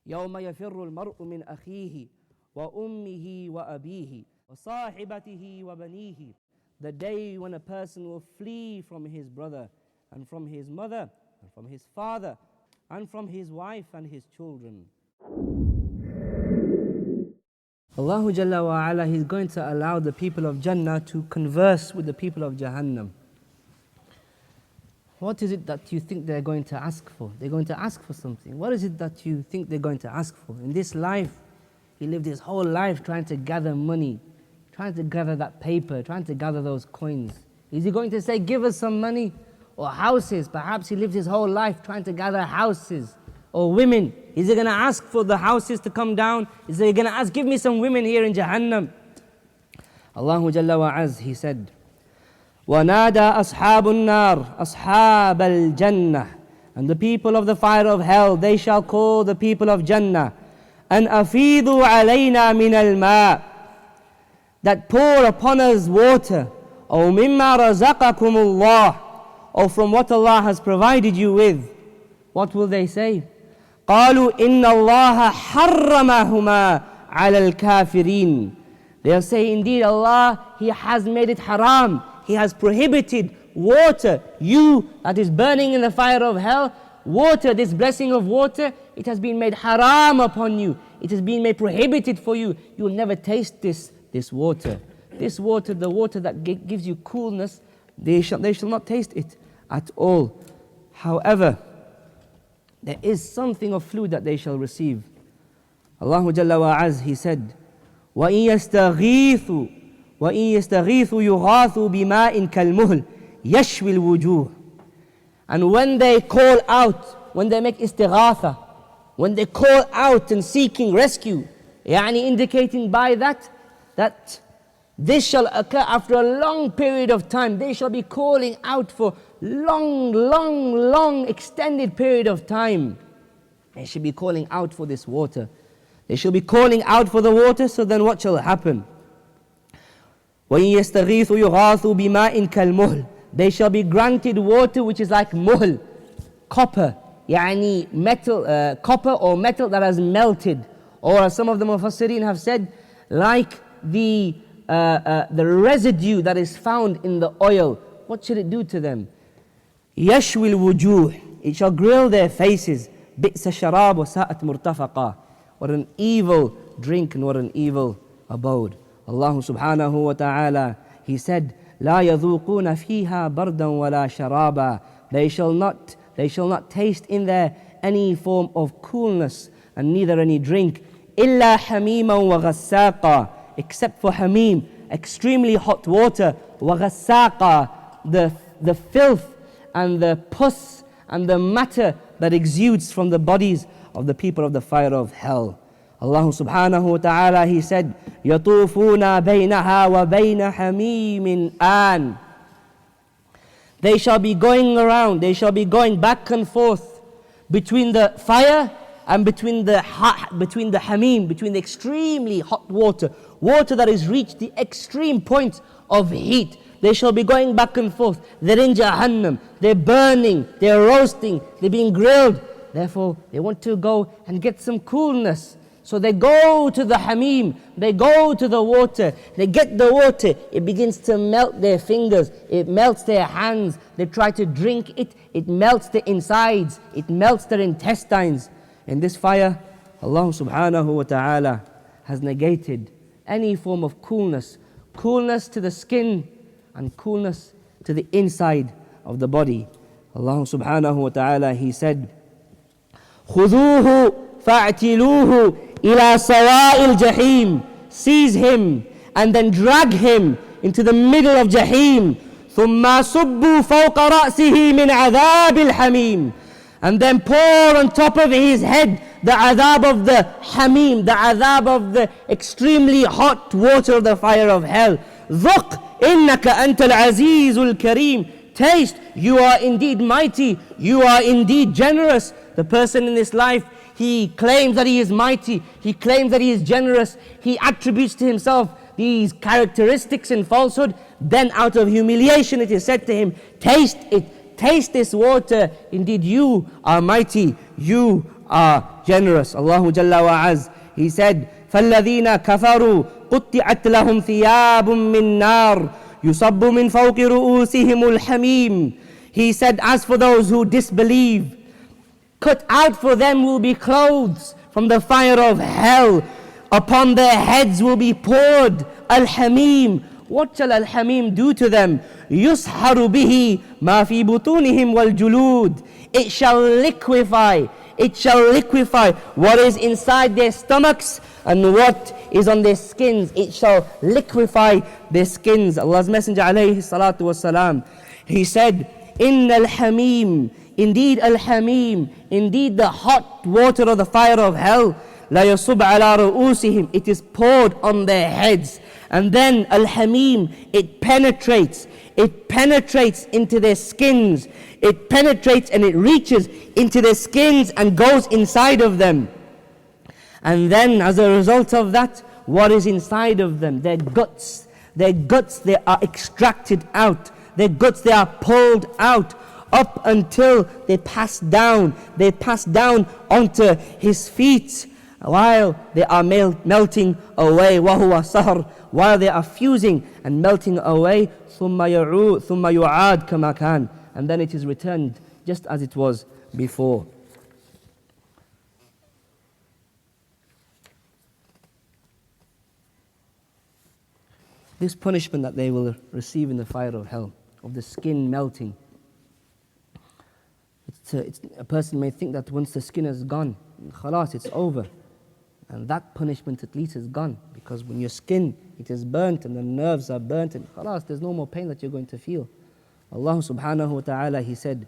يوم يفر المرء من أخيه وأمه وأبيه وصاحبته وبنيه. The day when a person will flee from his brother and from his mother and from his father and from his wife and his children. Allah Jalla wa Ala, He's going to allow the people of Jannah to converse with the people of Jahannam. What is it that you think they're going to ask for? They're going to ask for something. What is it that you think they're going to ask for? In this life, he lived his whole life trying to gather money, trying to gather that paper, trying to gather those coins. Is he going to say, give us some money? Or houses? Perhaps he lived his whole life trying to gather houses. Or women. Is he going to ask for the houses to come down? Is he going to ask, give me some women here in Jahannam? Allahu Jalla wa Az, He said, وَنَادَى أَصْحَابُ النَّارِ أَصْحَابَ الْجَنَّةِ. And the people of the fire of hell, they shall call the people of Jannah, أَنْ أَفِيضُوا عَلَيْنَا مِنَ الْمَاءِ, that pour upon us water, أَوْ مِمَّا رَزَقَكُمُ اللَّهِ, or from what Allah has provided you with. What will they say? قَالُوا إِنَّ اللَّهَ حَرَّمَهُمَا عَلَى الْكَافِرِينَ. They'll say, indeed Allah, He has made it haram. He has prohibited water, that is burning in the fire of hell, water, this blessing of water, it has been made haram upon you. It has been made prohibited for you. You will never taste this water. This water, the water that gives you coolness, they shall not taste it at all. However, there is something of fluid that they shall receive. Allahu Jalla wa Az, He said, وَإِن يَسْتَغِيثُوا يُغَاثُوا بِمَاءٍ كَالْمُهْلِ يَشْوِي الْوُجُوهِ. And when they call out, when they make istighatha, when they call out and seeking rescue, indicating by that this shall occur after a long period of time. They shall be calling out for long extended period of time. They should be calling out for this water. They shall be calling out for the water, so then what shall happen? وَإِن يَسْتَغِيثُوا يُغَاثُوا بِمَاءٍ كَالْمُهْلِ. They shall be granted water which is like muhl, copper, metal, copper or metal that has melted. Or as some of the Mufassirin have said, like the residue that is found in the oil. What should it do to them? يَشْوِي الْوُجُوهِ. It shall grill their faces. بِئْسَ الشَّرَابُ وَسَاءَتْ مُرْتَفَقًا. What an evil drink and what an evil abode. Allah subhanahu wa ta'ala, He said, لا يذوقون فيها بردا ولا شرابا. They shall not taste in there any form of coolness and neither any drink. إلا حميما وغساقا. Except for hamim, extremely hot water. وغساقا, the filth and the pus and the matter that exudes from the bodies of the people of the fire of hell. Allah subhanahu wa ta'ala, He said, يَطُوفُونَ بَيْنَهَا وَبَيْنَ حَمِيمٍ آنٍ. They shall be going around, they shall be going back and forth between the fire and between the hamim, between the extremely hot water that has reached the extreme point of heat. They shall be going back and forth. They're in Jahannam, they're burning, they're roasting, they're being grilled. Therefore, they want to go and get some coolness. So they go to the hamim, they go to the water, they get the water, it begins to melt their fingers, it melts their hands, they try to drink it, it melts the insides, it melts their intestines. In this fire, Allah subhanahu wa ta'ala has negated any form of coolness to the skin and coolness to the inside of the body. Allah subhanahu wa ta'ala, He said, خُذُوهُ فَاعْتِلُوهُ إِلَى سَوَاءِ الْجَحِيمِ. Seize him and then drag him into the middle of Jahim. ثُمَّ صُبُّوا فَوْقَ رَأْسِهِ مِنْ عَذَابِ الْحَمِيمِ. And then pour on top of his head the adhab of the hamim, the adhab of the extremely hot water of the fire of hell. ذُقْ إِنَّكَ أَنْتَ الْعَزِيزُ الْكَرِيمُ. Taste, you are indeed mighty, you are indeed generous. The person in this life, he claims that he is mighty, he claims that he is generous, he attributes to himself these characteristics in falsehood. Then out of humiliation it is said to him, taste it, taste this water. Indeed, you are mighty, you are generous. Allahu Jalla wa Az, He said, فَالَّذِينَ كَفَرُوا قُطِّعَتْ لَهُمْ ثِيَابٌ مِّن نَارٍ يُصَبُّ مِنْ فَوْقِ رُؤُوسِهِمُ الْحَمِيمُ. He said, as for those who disbelieve, cut out for them will be clothes from the fire of hell. Upon their heads will be poured al-hamim. What shall al-hamim do to them? يُسْحَرُ بِهِ مَا فِي بُطُونِهِمْ وَالْجُلُودِ. It shall liquefy. It shall liquefy what is inside their stomachs and what is on their skins. It shall liquefy their skins. Allah's Messenger alayhi salatu wasalam, he said, Inna al-hamim, indeed al-hamim, indeed the hot water of the fire of hell, la yasub ala ru'usihim, it is poured on their heads. And then al-hamim, it penetrates into their skins. It penetrates and it reaches into their skins and goes inside of them. And then as a result of that, what is inside of them? Their guts, they are extracted out. Their guts, they are pulled out up until they pass down. They pass down onto his feet while they are melting away. وَهُوَ صَهْرٌ, while they are fusing and melting away. ثُمَّ يُعَادْ كَمَا كَانَ, and then it is returned just as it was before. This punishment that they will receive in the fire of hell, of the skin melting, a person may think that once the skin is gone, khalas, it's over. And that punishment at least is gone. Because when your skin, it is burnt and the nerves are burnt, and khalas, there's no more pain that you're going to feel. Allah subhanahu wa ta'ala, He said,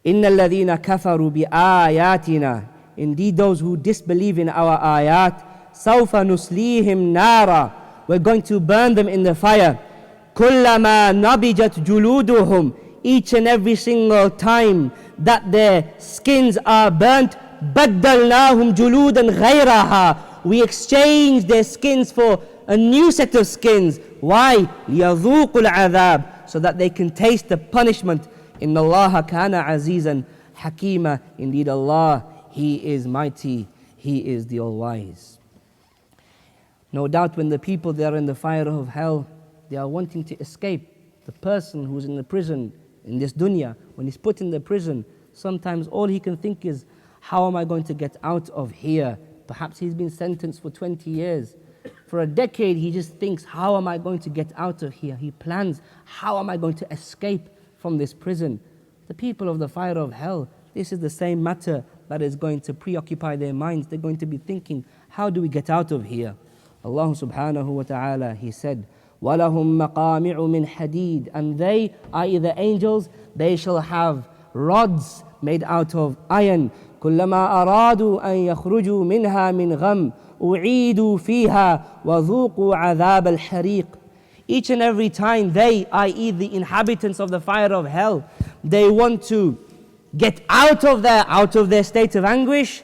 إِنَّ الَّذِينَ كَفَرُوا بِآيَاتِنَا, indeed those who disbelieve in our ayat, سَوْفَ نُسْلِيهِمْ نَارًا, we're going to burn them in the fire. كُلَّمَا نَبِجَتْ جُلُودُهُمْ, each and every single time that their skins are burnt, بَدَّلْنَاهُمْ جُلُودًا غَيْرَهَا, we exchange their skins for a new set of skins. Why? لِيَذُوقُوا الْعَذَابِ, so that they can taste the punishment. إِنَّ اللَّهَ كَانَ عَزِيزًا حَكِيمًا, indeed Allah, He is mighty, He is the all-wise. No doubt when the people they are in the fire of hell, they are wanting to escape. The person who's in the prison in this dunya, when he's put in the prison, sometimes all he can think is, how am I going to get out of here? Perhaps he's been sentenced for 20 years. For a decade he just thinks, how am I going to get out of here? He plans, how am I going to escape from this prison? The people of the fire of hell, this is the same matter that is going to preoccupy their minds. They're going to be thinking, how do we get out of here? Allah subhanahu wa ta'ala, He said, وَلَهُمْ مَقَامِعُ مِنْ حَدِيدٍ, and they, i.e. the angels, they shall have rods made out of iron. كُلَّمَا أَرَادُوا أَن يَخْرُجُوا مِنْهَا مِنْ غَمٍ أُعِيدُوا فِيهَا وَذُوقُوا عَذَابَ الْحَرِيقِ. Each and every time they, i.e. the inhabitants of the fire of hell, they want to get out of their state of anguish,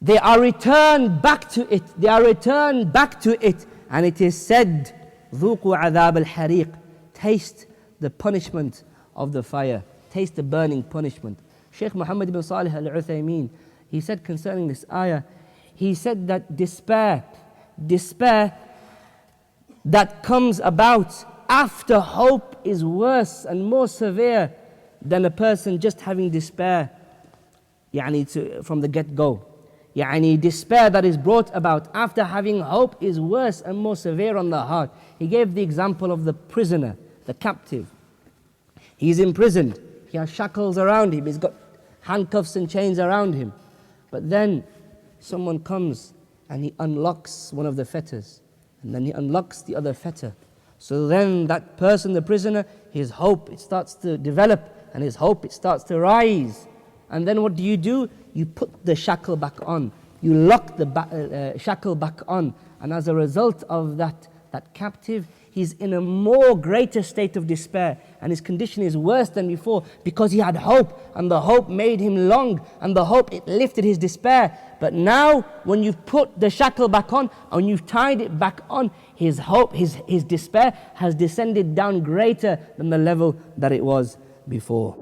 they are returned back to it. They are returned back to it. And it is said, ذُوقُوا عَذَابَ الْحَرِيقِ, taste the punishment of the fire. Taste the burning punishment. Shaykh Muhammad ibn Salih al-Uthaymeen, he said concerning this ayah, he said that despair that comes about after hope is worse and more severe than a person just having despair from the get-go. Despair that is brought about after having hope is worse and more severe on the heart. He gave the example of the prisoner, the captive. He's imprisoned. He has shackles around him. He's got handcuffs and chains around him. But then someone comes and he unlocks one of the fetters. And then he unlocks the other fetter. So then that person, the prisoner, his hope, it starts to develop. And his hope, it starts to rise. And then what do? You put the shackle back on. You lock the shackle back on. And as a result of that captive, he's in a more greater state of despair, and his condition is worse than before because he had hope, and the hope made him long, and the hope, it lifted his despair. But now when you've put the shackle back on and you've tied it back on, his hope, his despair has descended down greater than the level that it was before.